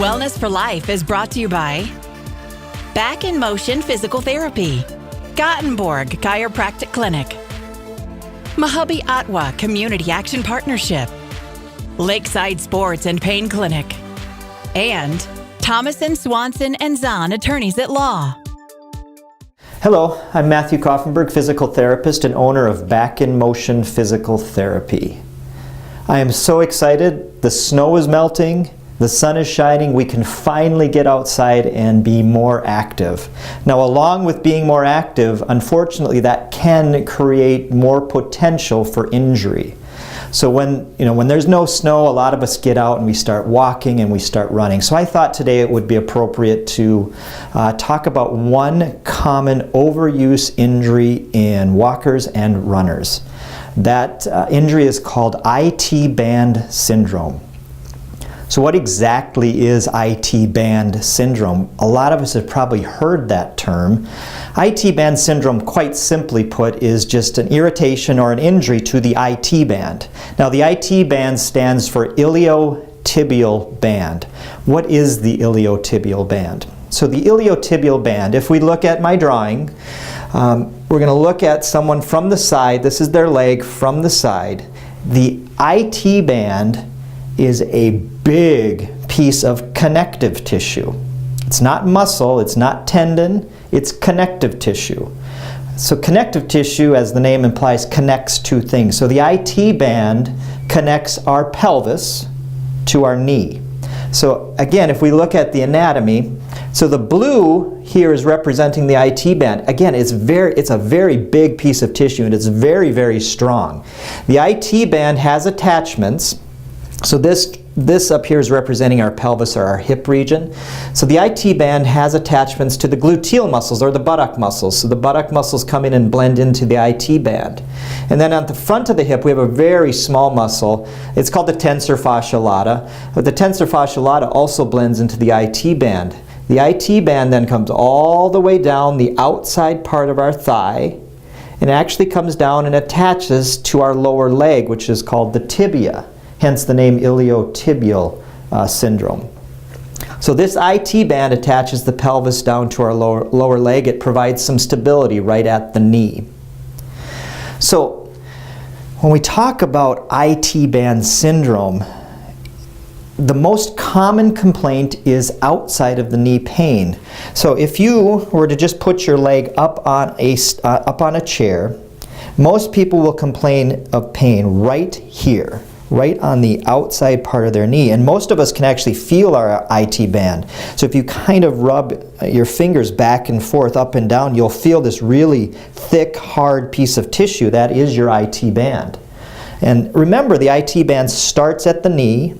Wellness for Life is brought to you by Back in Motion Physical Therapy, Gothenburg Chiropractic Clinic, Mahabi Atwa Community Action Partnership, Lakeside Sports and Pain Clinic, and Thomason, Swanson, and Zahn Attorneys at Law. Hello, I'm Matthew Kaufenberg, physical therapist and owner of Back in Motion Physical Therapy. I am so excited. The snow is melting. The sun is shining. We can finally get outside and be more active. Now, along with being more active, unfortunately, that can create more potential for injury. So when there's no snow, a lot of us get out and we start walking and we start running. So I thought today it would be appropriate to talk about one common overuse injury in walkers and runners. That injury is called IT band syndrome. So what exactly is IT band syndrome? A lot of us have probably heard that term. IT band syndrome, quite simply put, is just an irritation or an injury to the IT band. Now, the IT band stands for iliotibial band. What is the iliotibial band? So the iliotibial band, if we look at my drawing, we're going to look at someone from the side. This is their leg from the side. The IT band is a big piece of connective tissue. It's not muscle, it's not tendon, it's connective tissue. So connective tissue, as the name implies, connects two things. So the IT band connects our pelvis to our knee. So again, if we look at the anatomy, so the blue here is representing the IT band. Again, it's a very big piece of tissue and it's very, very strong. The IT band has attachments. So this up here is representing our pelvis or our hip region. So the IT band has attachments to the gluteal muscles or the buttock muscles. So the buttock muscles come in and blend into the IT band. And then at the front of the hip we have a very small muscle. It's called the tensor fascia lata. But the tensor fascia lata also blends into the IT band. The IT band then comes all the way down the outside part of our thigh and actually comes down and attaches to our lower leg, which is called the tibia. Hence the name iliotibial syndrome. So this IT band attaches the pelvis down to our lower leg. It provides some stability right at the knee. So when we talk about IT band syndrome, the most common complaint is outside of the knee pain. So if you were to just put your leg up on a chair, most people will complain of pain right here, right on the outside part of their knee. And most of us can actually feel our IT band. So if you kind of rub your fingers back and forth, up and down, you'll feel this really thick, hard piece of tissue. That is your IT band. And remember, the IT band starts at the knee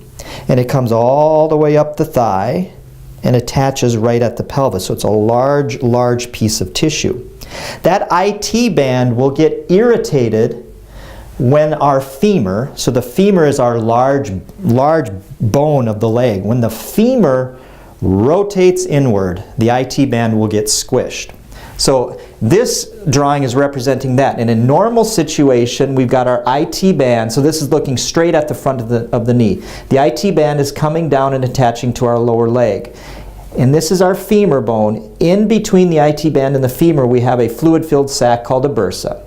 and it comes all the way up the thigh and attaches right at the pelvis. So it's a large, large piece of tissue. That IT band will get irritated when our femur, so the femur is our large bone of the leg, when the femur rotates inward, the IT band will get squished. So this drawing is representing that. In a normal situation, we've got our IT band, so this is looking straight at the front of the knee. The IT band is coming down and attaching to our lower leg. And this is our femur bone. In between the IT band and the femur, we have a fluid-filled sac called a bursa.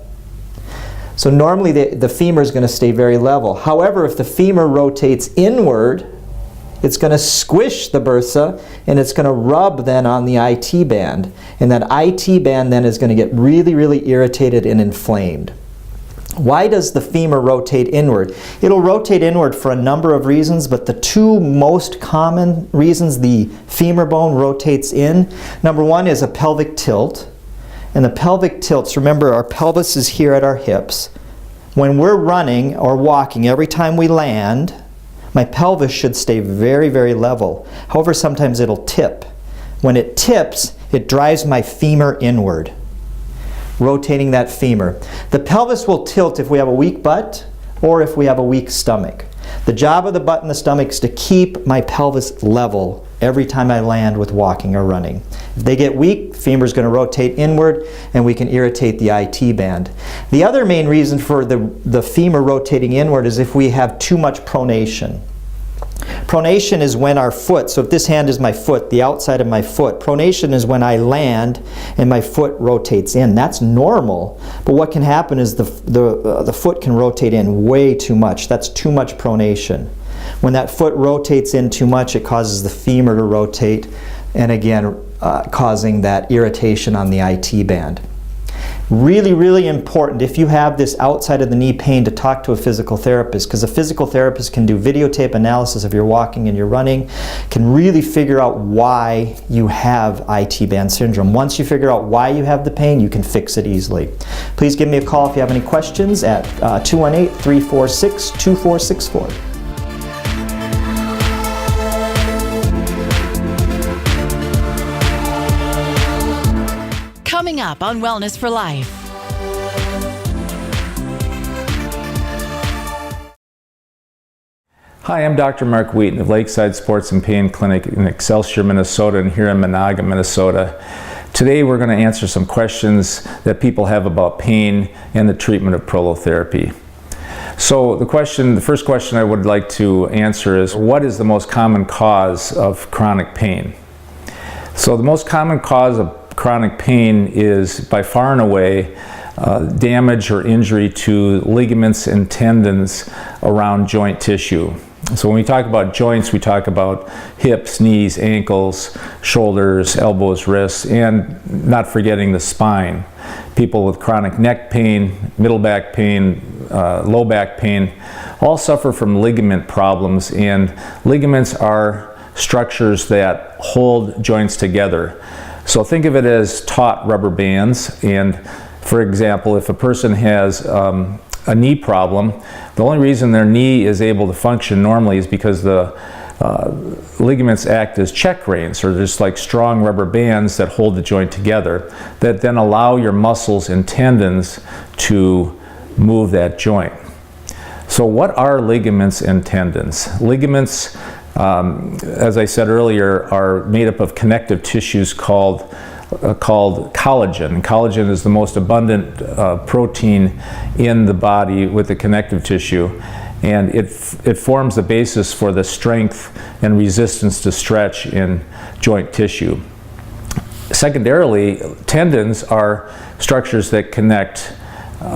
So normally the femur is going to stay very level. However, if the femur rotates inward, it's going to squish the bursa and it's going to rub then on the IT band. And that IT band then is going to get really, really irritated and inflamed. Why does the femur rotate inward? It'll rotate inward for a number of reasons, but the two most common reasons the femur bone rotates in, number one is a pelvic tilt. And the pelvic tilts, remember our pelvis is here at our hips. When we're running or walking, every time we land, my pelvis should stay very, very level. However, sometimes it'll tip. When it tips, it drives my femur inward, rotating that femur. The pelvis will tilt if we have a weak butt or if we have a weak stomach. The job of the butt and the stomach is to keep my pelvis level every time I land with walking or running. If they get weak, femur is going to rotate inward and we can irritate the IT band. The other main reason for the femur rotating inward is if we have too much pronation. Pronation is when our foot, so if this hand is my foot, the outside of my foot, pronation is when I land and my foot rotates in. That's normal, but what can happen is the foot can rotate in way too much. That's too much pronation. When that foot rotates in too much, it causes the femur to rotate, and again, causing that irritation on the IT band. Really, really important if you have this outside of the knee pain to talk to a physical therapist, because a physical therapist can do videotape analysis of your walking and your running, can really figure out why you have IT band syndrome. Once you figure out why you have the pain, you can fix it easily. Please give me a call if you have any questions at 218-346-2464. Coming up on Wellness for Life. Hi, I'm Dr. Mark Wheaton of Lakeside Sports and Pain Clinic in Excelsior, Minnesota, and here in Monaga, Minnesota. Today we're going to answer some questions that people have about pain and the treatment of prolotherapy. So the first question I would like to answer is, what is the most common cause of chronic pain? So the most common cause of chronic pain is by far and away damage or injury to ligaments and tendons around joint tissue. So when we talk about joints, we talk about hips, knees, ankles, shoulders, elbows, wrists, and not forgetting the spine. People with chronic neck pain, middle back pain, low back pain, all suffer from ligament problems, and ligaments are structures that hold joints together. So think of it as taut rubber bands, and for example, if a person has a knee problem, the only reason their knee is able to function normally is because the ligaments act as check reins, or just like strong rubber bands that hold the joint together, that then allow your muscles and tendons to move that joint. So what are ligaments and tendons? Ligaments, as I said earlier, are made up of connective tissues called collagen. Collagen is the most abundant protein in the body with the connective tissue, and it forms the basis for the strength and resistance to stretch in joint tissue. Secondarily, tendons are structures that connect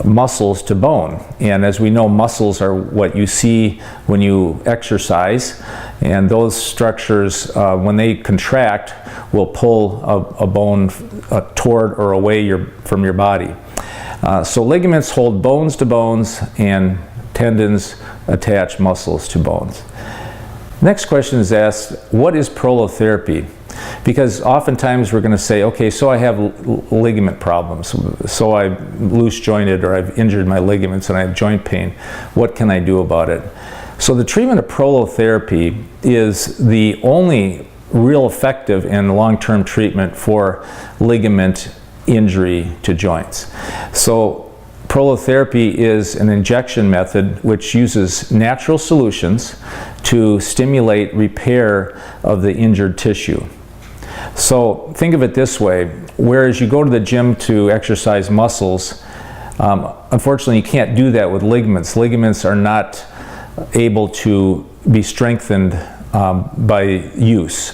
muscles to bone, and as we know, muscles are what you see when you exercise, and those structures, when they contract, will pull a bone toward or away from your body. So ligaments hold bones to bones, and tendons attach muscles to bones. Next question is asked, what is prolotherapy? Because oftentimes we're going to say, okay, so I have ligament problems, so I'm loose jointed, or I've injured my ligaments and I have joint pain. What can I do about it? So the treatment of prolotherapy is the only real effective and long-term treatment for ligament injury to joints. So prolotherapy is an injection method which uses natural solutions to stimulate repair of the injured tissue. So think of it this way, whereas you go to the gym to exercise muscles, unfortunately you can't do that with ligaments. Ligaments are not able to be strengthened by use.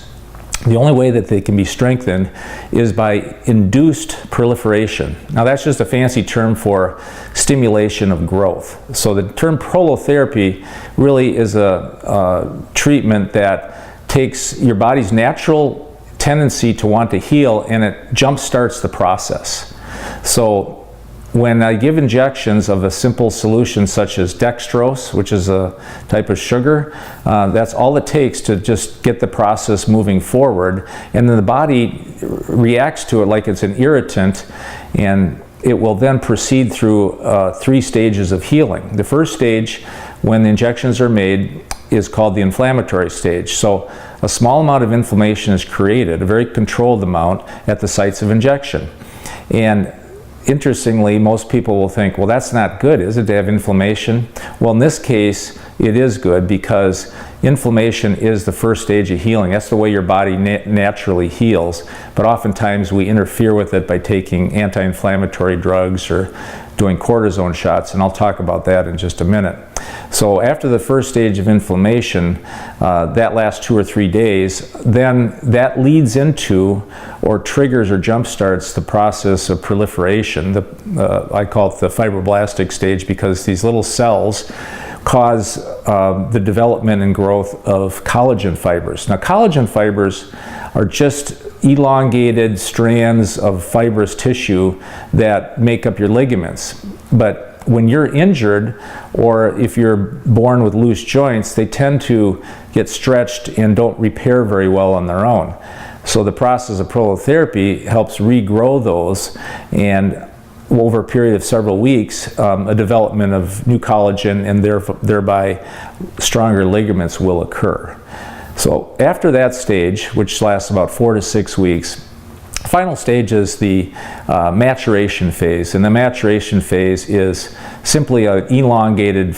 The only way that they can be strengthened is by induced proliferation. Now that's just a fancy term for stimulation of growth. So the term prolotherapy really is a treatment that takes your body's natural tendency to want to heal, and it jump starts the process. So when I give injections of a simple solution such as dextrose, which is a type of sugar, that's all it takes to just get the process moving forward, and then the body reacts to it like it's an irritant, and it will then proceed through 3 stages of healing. The first stage, when the injections are made, is called the inflammatory stage. So a small amount of inflammation is created, a very controlled amount, at the sites of injection. And interestingly, most people will think, well, that's not good, is it, to have inflammation? Well, in this case, it is good, because inflammation is the first stage of healing. That's the way your body naturally heals. But oftentimes we interfere with it by taking anti-inflammatory drugs or doing cortisone shots, and I'll talk about that in just a minute. So after the first stage of inflammation, that lasts 2 or 3 days, then that leads into or triggers or jump starts the process of proliferation. I call it the fibroblastic stage because these little cells cause the development and growth of collagen fibers. Now, collagen fibers are just elongated strands of fibrous tissue that make up your ligaments. But when you're injured, or if you're born with loose joints, they tend to get stretched and don't repair very well on their own. So the process of prolotherapy helps regrow those, and over a period of several weeks, a development of new collagen and thereby stronger ligaments will occur. So after that stage, which lasts about 4 to 6 weeks, final stage is the maturation phase. And the maturation phase is simply an elongated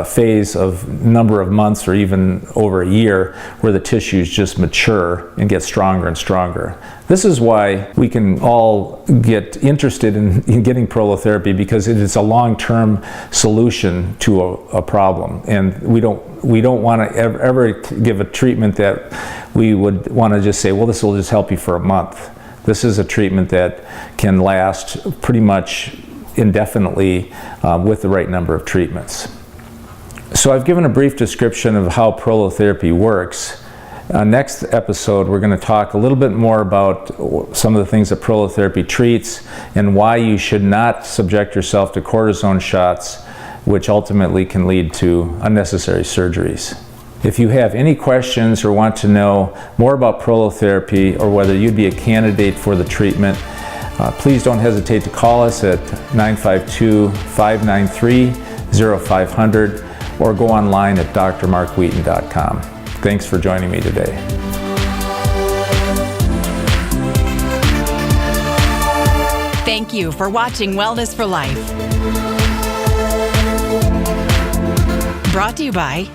phase of number of months or even over a year where the tissues just mature and get stronger and stronger. This is why we can all get interested in getting prolotherapy, because it is a long-term solution to a problem. And we don't want to ever give a treatment that we would want to just say, well, this will just help you for a month. This is a treatment that can last pretty much indefinitely with the right number of treatments. So I've given a brief description of how prolotherapy works. Next episode, we're going to talk a little bit more about some of the things that prolotherapy treats and why you should not subject yourself to cortisone shots, which ultimately can lead to unnecessary surgeries. If you have any questions or want to know more about prolotherapy or whether you'd be a candidate for the treatment, please don't hesitate to call us at 952-593-0500 or go online at drmarkwheaton.com. Thanks for joining me today. Thank you for watching Wellness for Life. Brought to you by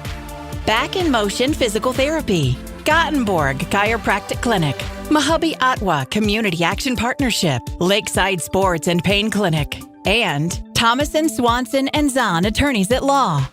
Back in Motion Physical Therapy, Gothenburg Chiropractic Clinic, Mahabi Atwa Community Action Partnership, Lakeside Sports and Pain Clinic, and Thomason, Swanson & Zahn Attorneys at Law.